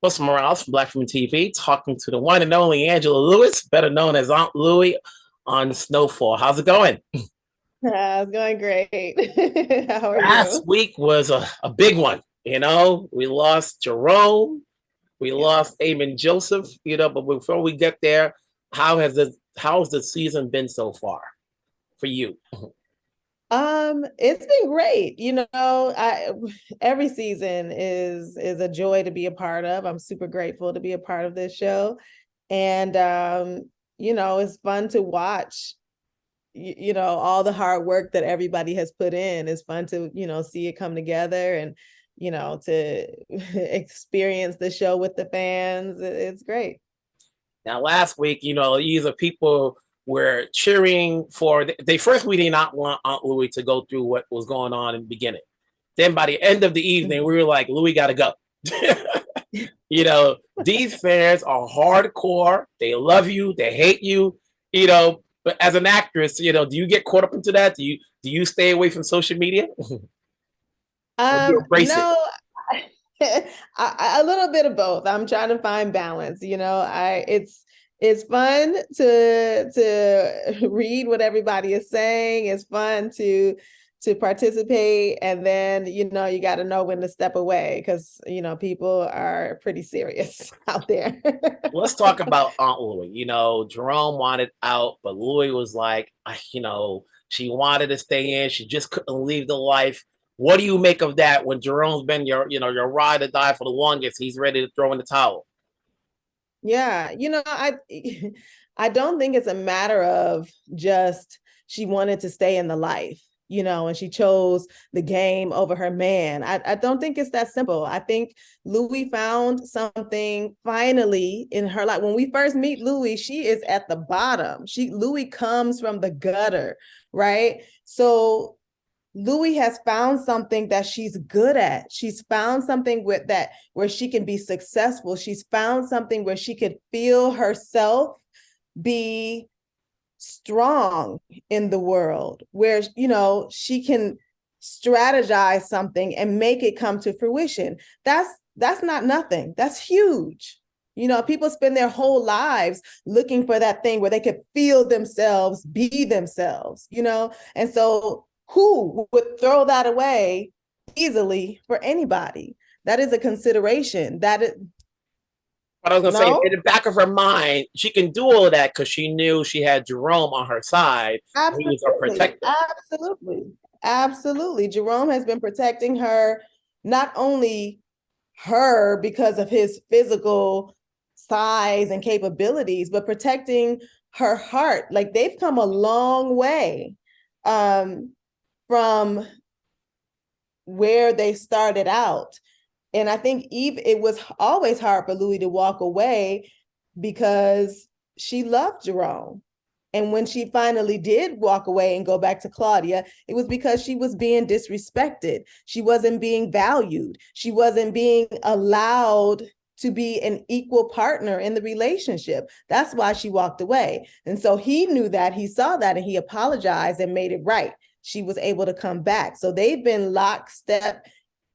What's Morales from Black Women TV, talking to the one and only Angela Lewis, better known as Aunt Louie on Snowfall. How's it going? It's going great. How are Last you? week was a big one. We lost Jerome, we Yeah. lost Amin Joseph, but before we get there, how's the season been so far for you? It's been great. I every season is a joy to be a part of. I'm super grateful to be a part of this show. And it's fun to watch, all the hard work that everybody has put in. It's fun to, see it come together and, to experience the show with the fans. It's great. Now, last week, either people were cheering for. We did not want Aunt Louie to go through what was going on in the beginning. Then by the end of the evening, we were like, Louie got to go. These fans are hardcore. They love you. They hate you. But as an actress, do you get caught up into that? Do you stay away from social media? Or do you embrace it? No, a little bit of both. I'm trying to find balance. It's fun to read what everybody is saying. It's fun to participate, and then you got to know when to step away because people are pretty serious out there. Let's talk about Aunt Louie. Jerome wanted out, but Louie was like, she wanted to stay in. She just couldn't leave the life. What do you make of that when Jerome's been your ride or die for the longest? He's ready to throw in the towel. Yeah, I don't think it's a matter of just she wanted to stay in the life, and she chose the game over her man. I don't think it's that simple. I think Louie found something finally in her life. When we first meet Louie, she is at the bottom. Louie comes from the gutter, right? So Louie has found something that she's good at. She's found something with that where she can be successful. She's found something where she could feel herself be strong in the world, where she can strategize something and make it come to fruition. That's not nothing. That's huge. People spend their whole lives looking for that thing where they could feel themselves, be themselves, and so who would throw that away easily for anybody? That is a consideration. But I was gonna say, in No, the back of her mind, she can do all of that because she knew she had Jerome on her side. He was her absolutely, protector. absolutely, absolutely. Jerome has been protecting her, not only her because of his physical size and capabilities, but protecting her heart. Like they've come a long way um, from where they started out. And I think Eve, it was always hard for Louie to walk away because she loved Jerome. And when she finally did walk away and go back to Claudia, it was because she was being disrespected. She wasn't being valued. She wasn't being allowed to be an equal partner in the relationship. That's why she walked away. And so he knew that, he saw that, and he apologized and made it right. She was able to come back. So they've been lockstep,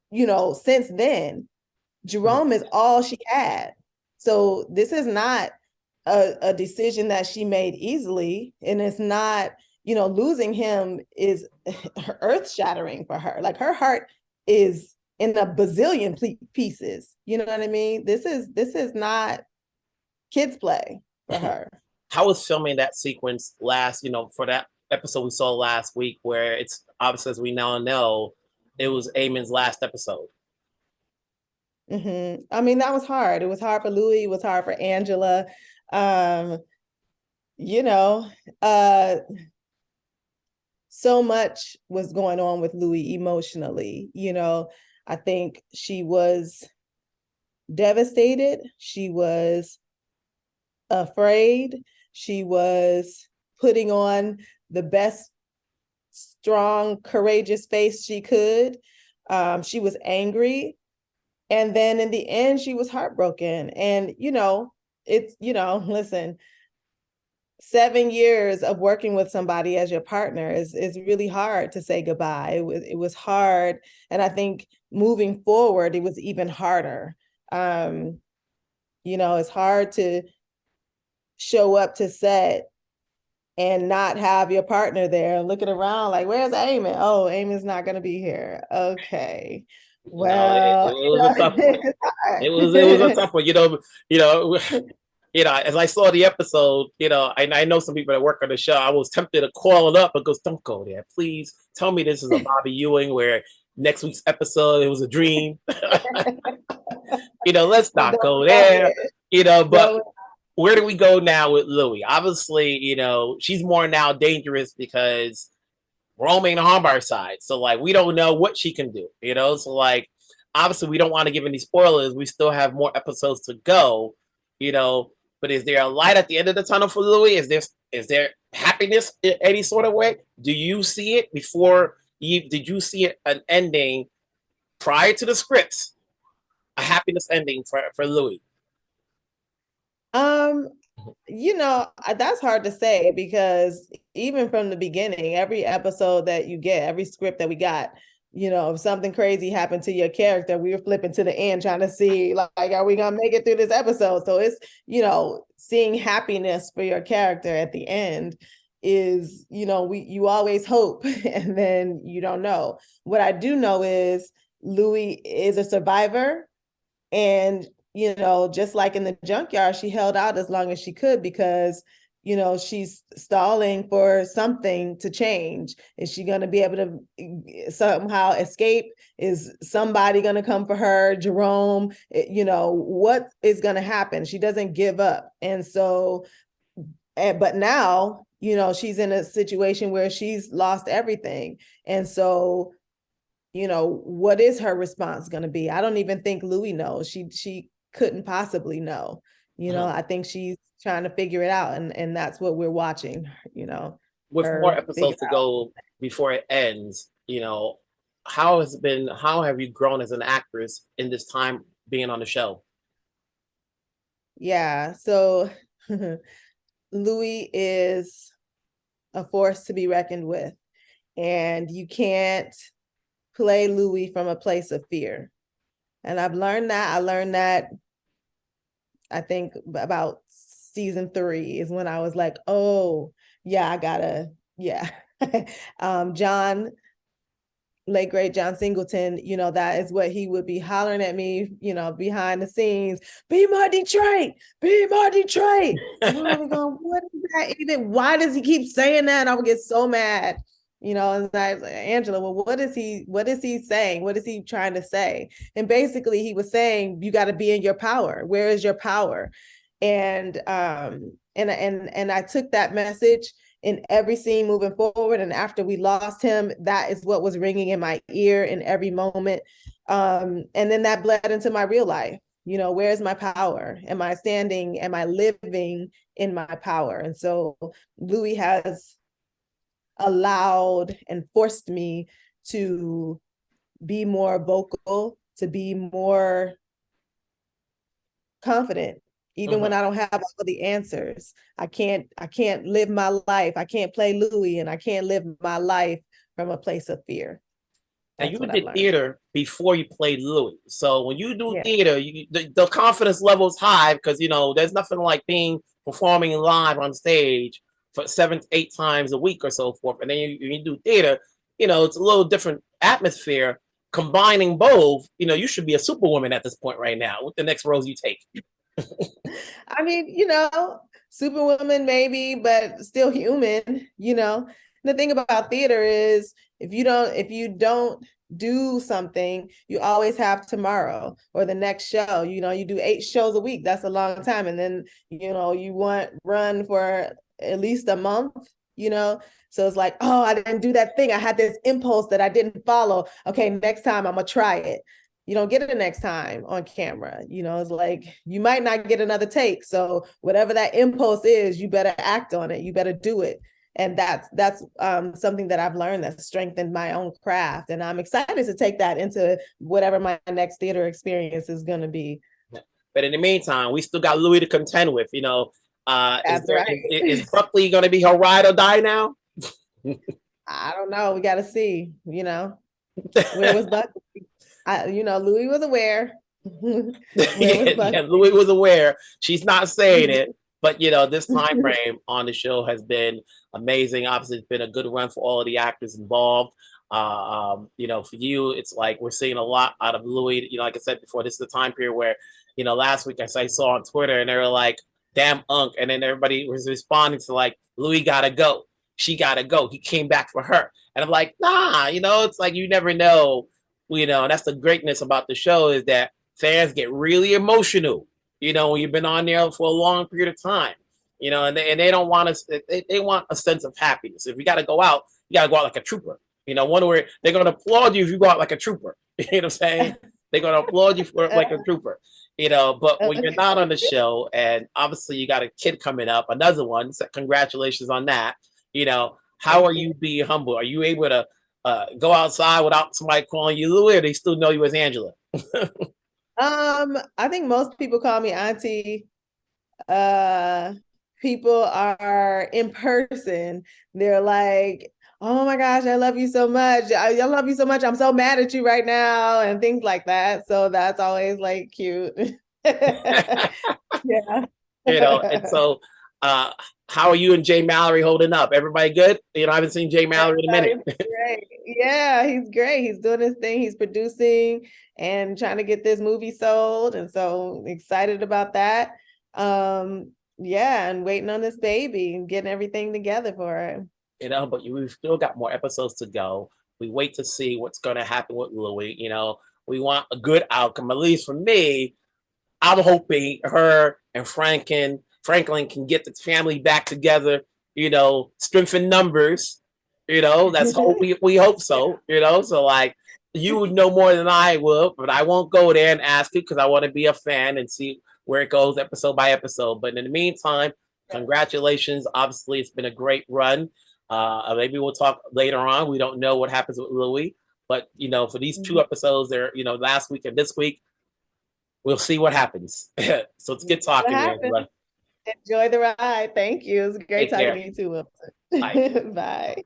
since then. Jerome is all she had. So this is not a decision that she made easily. And it's not, losing him is earth shattering for her. Like her heart is in a bazillion pieces. You know what I mean? This is not kids play for her. How was filming that sequence last? For that episode we saw last week, where it's obviously, as we now know, it was Eamon's last episode. I mean, that was hard. It was hard for Louie. It was hard for Angela. Um, you know, uh, so much was going on with Louie emotionally. I think she was devastated. She was afraid. She was putting on the best, strong, courageous face she could. She was angry. And then in the end, she was heartbroken. And, listen, 7 years of working with somebody as your partner is really hard to say goodbye. It was hard. And I think moving forward, it was even harder. It's hard to show up to set and not have your partner there and looking around like, where's Amin? Oh, Amin's not going to be here. Okay. It Well, was a tough one. It was a tough one. You know, as I saw the episode, I know some people that work on the show. I was tempted to call it up and goes, "Don't go there, please. Tell me this is a Bobby Ewing where next week's episode it was a dream." Let's not go there. But where do we go now with Louie? Obviously, she's more now dangerous because Rome ain't on our side. So like we don't know what she can do, So like obviously we don't want to give any spoilers. We still have more episodes to go, But is there a light at the end of the tunnel for Louie? Is there happiness in any sort of way? Do you see it did you see an ending prior to the scripts? A happiness ending for Louie? Um, that's hard to say because even from the beginning, every episode that you get, every script that we got, if something crazy happened to your character, we were flipping to the end trying to see like, are we gonna make it through this episode? So it's, seeing happiness for your character at the end is, you always hope and then you don't know. What I do know is Louie is a survivor, and just like in the junkyard, she held out as long as she could because, she's stalling for something to change. Is she going to be able to somehow escape? Is somebody going to come for her? Jerome, what is going to happen? She doesn't give up. And so, but now, she's in a situation where she's lost everything. And so, what is her response going to be? I don't even think Louie knows. She couldn't possibly know. I think she's trying to figure it out, and that's what we're watching. With more episodes to go before it ends, how have you grown as an actress in this time being on the show? Yeah, so Louie is a force to be reckoned with, and you can't play Louie from a place of fear. And I've learned that. I learned that I think about season 3 is when I was like, oh, yeah, I gotta, yeah. John, late great John Singleton, that is what he would be hollering at me, behind the scenes, be my Detroit, be my Detroit. And I was going, what is that even? Why does he keep saying that? And I would get so mad. And I was like, Angela, well, what is he saying? What is he trying to say? And basically he was saying, you got to be in your power. Where is your power? And I took that message in every scene moving forward. And after we lost him, that is what was ringing in my ear in every moment. And then that bled into my real life. Where's my power? Am I standing? Am I living in my power? And so Louie has allowed and forced me to be more vocal, to be more confident, even when I don't have all the answers. I can't live my life. I can't play Louie, and I can't live my life from a place of fear. And you did theater before you played Louie. So when you do theater, the confidence level is high because there's nothing like performing live on stage for 7 to 8 times a week or so forth. And then you do theater, it's a little different atmosphere. Combining both, you should be a superwoman at this point right now with the next roles you take. I mean, superwoman maybe, but still human. The thing about theater is if you don't do something, you always have tomorrow or the next show. You do 8 shows a week. That's a long time. And then, you run for at least a month, So it's like, oh, I didn't do that thing. I had this impulse that I didn't follow. Okay, next time I'm gonna try it. You don't get it the next time on camera. It's like you might not get another take. So whatever that impulse is, you better act on it. You better do it. And that's something that I've learned that's strengthened my own craft. And I'm excited to take that into whatever my next theater experience is going to be. But in the meantime, we still got Louie to contend with. That's right. Is Buckley going to be her ride or die now? I don't know. We got to see. Where was Buckley? Louie was aware. Where was Yeah, Bucky? Louie was aware. She's not saying it, but this time frame on the show has been amazing. Obviously, it's been a good run for all of the actors involved. For you, it's like we're seeing a lot out of Louie. Like I said before, this is the time period where, last week I saw on Twitter and they were like, "Damn Unc," and then everybody was responding to like, "Louie gotta go. She gotta go. He came back for her," and I'm like, "Nah." It's like you never know. And that's the greatness about the show is that fans get really emotional, when you've been on there for a long period of time, and they don't want us, they want a sense of happiness. If you got to go out, you got to go out like a trooper. One where they're going to applaud you if you go out like a trooper. You know what I'm saying? They're going to applaud you for like a trooper. But when you're not on the show, and obviously you got a kid coming up, another one, so congratulations on that. How Thank are you. you being humble? Are you able to go outside without somebody calling you Louie, or they still know you as Angela? I think most people call me auntie. Uh, People are in person. They're like, "Oh my gosh, I love you so much. I love you so much. I'm so mad at you right now," and things like that. So that's always like cute. Yeah. And so uh how are you and Jay Mallory holding up? Everybody good? I haven't seen Jay Mallory in a minute. Everybody's great. Yeah, he's great. He's doing his thing. He's producing and trying to get this movie sold. And so excited about that. Yeah, and waiting on this baby and getting everything together for her. But we've still got more episodes to go. We wait to see what's going to happen with Louie. We want a good outcome. At least for me, I'm hoping her and Franklin can get the family back together. Strength in numbers. That's hope we hope so. So like you would know more than I will, but I won't go there and ask you because I want to be a fan and see where it goes episode by episode. But in the meantime, congratulations. Obviously, it's been a great run. Maybe we'll talk later on. We don't know what happens with Louie, but for these two episodes, there, last week and this week, we'll see what happens. So it's good What talking, happened? Angela. Enjoy the ride. Thank you. It was great Take talking care. to you too, Bye. Wilson. Bye.